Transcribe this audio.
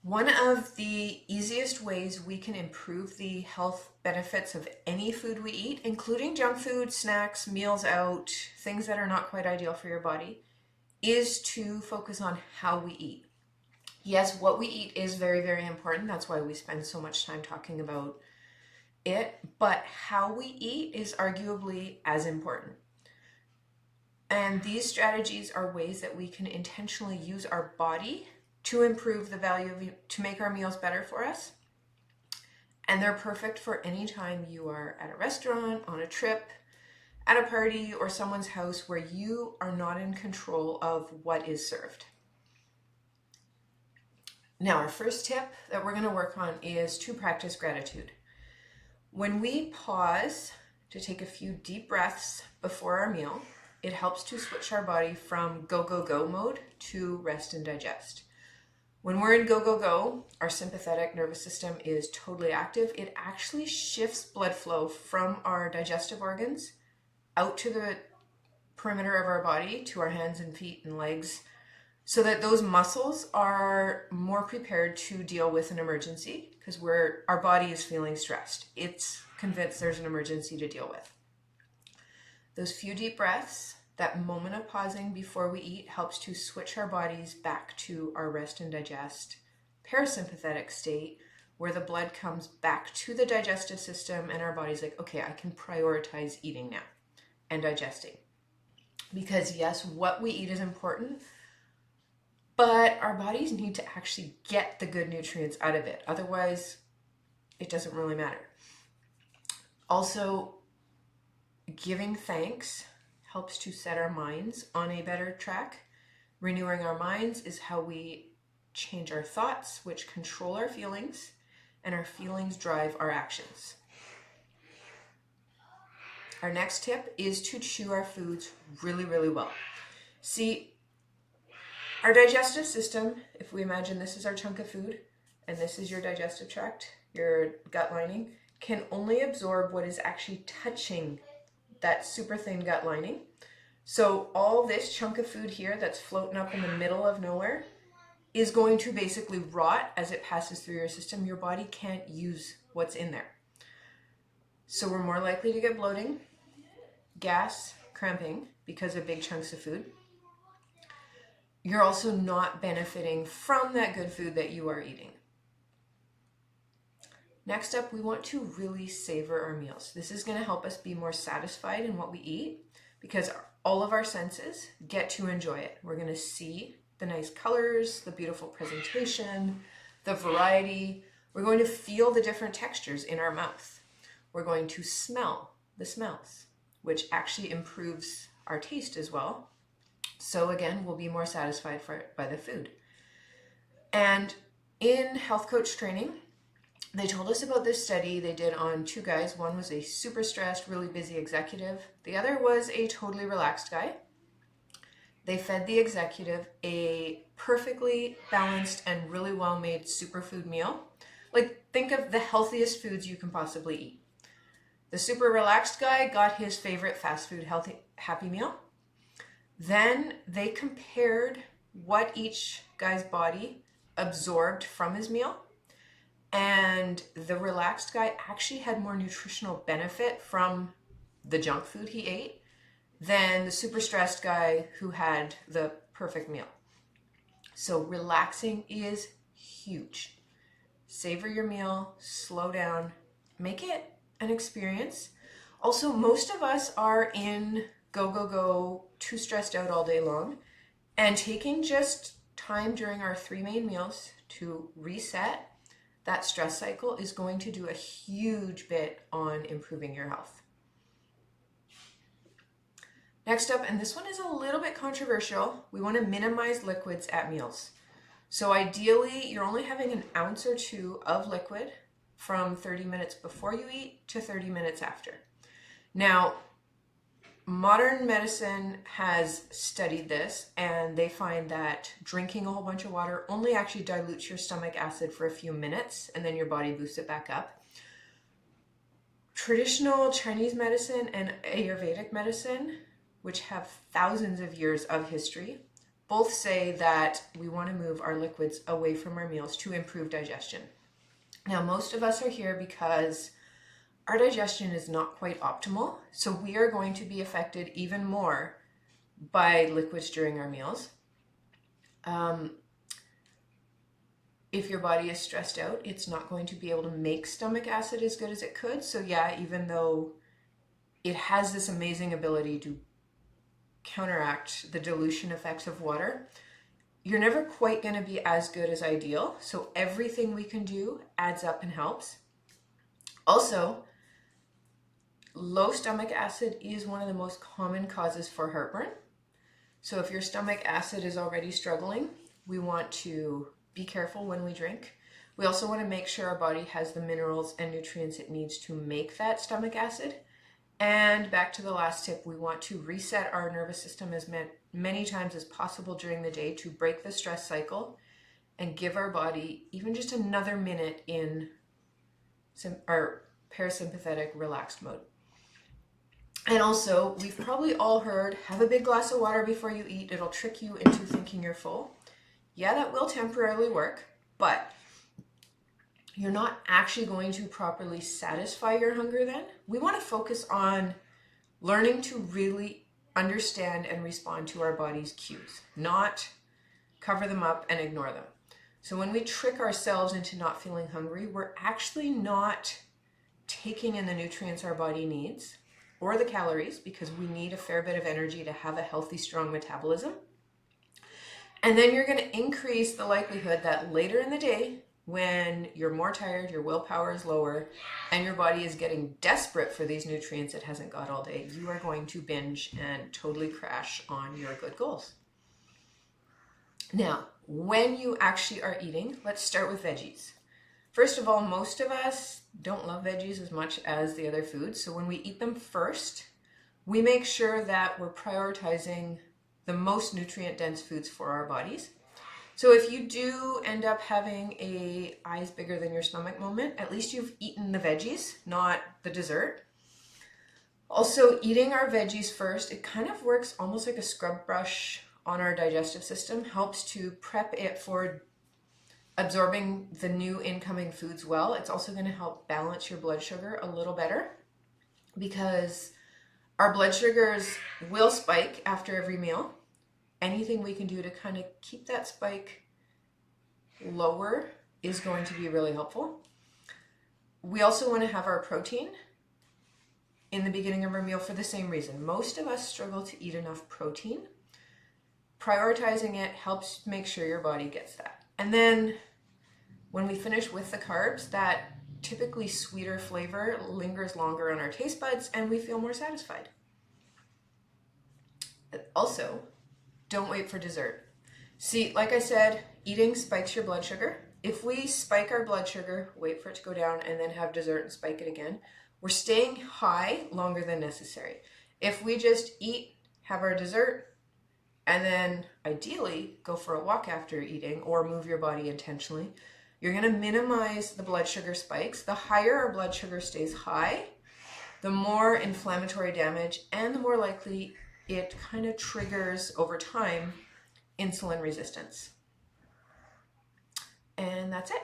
One of the easiest ways we can improve the health benefits of any food we eat, including junk food, snacks, meals out, things that are not quite ideal for your body, is to focus on how we eat. Yes, what we eat is very, very important. That's why we spend so much time talking about it. But how we eat is arguably as important. And these strategies are ways that we can intentionally use our body to improve the value of, to make our meals better for us. And they're perfect for any time you are at a restaurant, on a trip, at a party, or someone's house where you are not in control of what is served. Now, our first tip that we're going to work on is to practice gratitude. When we pause to take a few deep breaths before our meal, it helps to switch our body from go, go, go mode to rest and digest. When we're in go, go, go, our sympathetic nervous system is totally active. It actually shifts blood flow from our digestive organs out to the perimeter of our body, to our hands and feet and legs, so that those muscles are more prepared to deal with an emergency, because our body is feeling stressed. It's convinced there's an emergency to deal with. Those few deep breaths, that moment of pausing before we eat, helps to switch our bodies back to our rest and digest parasympathetic state, where the blood comes back to the digestive system and our body's like, okay, I can prioritize eating now and digesting. Because yes, what we eat is important, but our bodies need to actually get the good nutrients out of it. Otherwise, it doesn't really matter. Also, giving thanks helps to set our minds on a better track. Renewing our minds is how we change our thoughts, which control our feelings, and our feelings drive our actions. Our next tip is to chew our foods really, really well. See, our digestive system, if we imagine this is our chunk of food and this is your digestive tract, your gut lining, can only absorb what is actually touching that super thin gut lining. So all this chunk of food here that's floating up in the middle of nowhere is going to basically rot as it passes through your system. Your body can't use what's in there. So we're more likely to get bloating, gas, cramping because of big chunks of food. You're also not benefiting from that good food that you are eating. Next up, we want to really savor our meals. This is going to help us be more satisfied in what we eat, because all of our senses get to enjoy it. We're going to see the nice colors, the beautiful presentation, the variety. We're going to feel the different textures in our mouth. We're going to smell the smells, which actually improves our taste as well. So again, we'll be more satisfied by the food. And in health coach training, they told us about this study they did on two guys. One was a super stressed, really busy executive. The other was a totally relaxed guy. They fed the executive a perfectly balanced and really well-made superfood meal. Like, think of the healthiest foods you can possibly eat. The super relaxed guy got his favorite fast food healthy happy meal. Then they compared what each guy's body absorbed from his meal. And the relaxed guy actually had more nutritional benefit from the junk food he ate than the super stressed guy who had the perfect meal. So relaxing is huge. Savor your meal, slow down, make it an experience. Also, most of us are in go, go, go, too stressed out all day long, and taking just time during our 3 main meals to reset that stress cycle is going to do a huge bit on improving your health. Next up, and this one is a little bit controversial, we want to minimize liquids at meals. So ideally, you're only having an ounce or 2 of liquid from 30 minutes before you eat to 30 minutes after. Now, modern medicine has studied this, and they find that drinking a whole bunch of water only actually dilutes your stomach acid for a few minutes, and then your body boosts it back up. Traditional Chinese medicine and Ayurvedic medicine, which have thousands of years of history, both say that we want to move our liquids away from our meals to improve digestion. Now, most of us are here because our digestion is not quite optimal, so we are going to be affected even more by liquids during our meals. If your body is stressed out, it's not going to be able to make stomach acid as good as it could. So yeah, even though it has this amazing ability to counteract the dilution effects of water, you're never quite going to be as good as ideal. So everything we can do adds up and helps. Also, low stomach acid is one of the most common causes for heartburn. So if your stomach acid is already struggling, we want to be careful when we drink. We also want to make sure our body has the minerals and nutrients it needs to make that stomach acid. And back to the last tip, we want to reset our nervous system as many times as possible during the day to break the stress cycle and give our body even just another minute in our parasympathetic relaxed mode. And also, we've probably all heard, have a big glass of water before you eat. It'll trick you into thinking you're full. Yeah, that will temporarily work, but you're not actually going to properly satisfy your hunger then. We want to focus on learning to really understand and respond to our body's cues, not cover them up and ignore them. So when we trick ourselves into not feeling hungry, we're actually not taking in the nutrients our body needs or the calories, because we need a fair bit of energy to have a healthy, strong metabolism. And then you're going to increase the likelihood that later in the day, when you're more tired, your willpower is lower, and your body is getting desperate for these nutrients it hasn't got all day, you are going to binge and totally crash on your good goals. Now, when you actually are eating, let's start with veggies. First of all, most of us don't love veggies as much as the other foods. So when we eat them first, we make sure that we're prioritizing the most nutrient-dense foods for our bodies. So if you do end up having a eyes bigger than your stomach moment, at least you've eaten the veggies, not the dessert. Also, eating our veggies first, it kind of works almost like a scrub brush on our digestive system, helps to prep it for absorbing the new incoming foods well. It's also going to help balance your blood sugar a little better, because our blood sugars will spike after every meal. Anything we can do to kind of keep that spike lower is going to be really helpful. We also want to have our protein in the beginning of our meal for the same reason. Most of us struggle to eat enough protein. Prioritizing it helps make sure your body gets that. And then when we finish with the carbs, that typically sweeter flavor lingers longer on our taste buds and we feel more satisfied. Also, don't wait for dessert. See, like I said, eating spikes your blood sugar. If we spike our blood sugar, wait for it to go down, and then have dessert and spike it again, we're staying high longer than necessary. If we just eat, have our dessert, and then ideally go for a walk after eating or move your body intentionally, you're going to minimize the blood sugar spikes. The higher our blood sugar stays high, the more inflammatory damage and the more likely it kind of triggers over time insulin resistance. And that's it.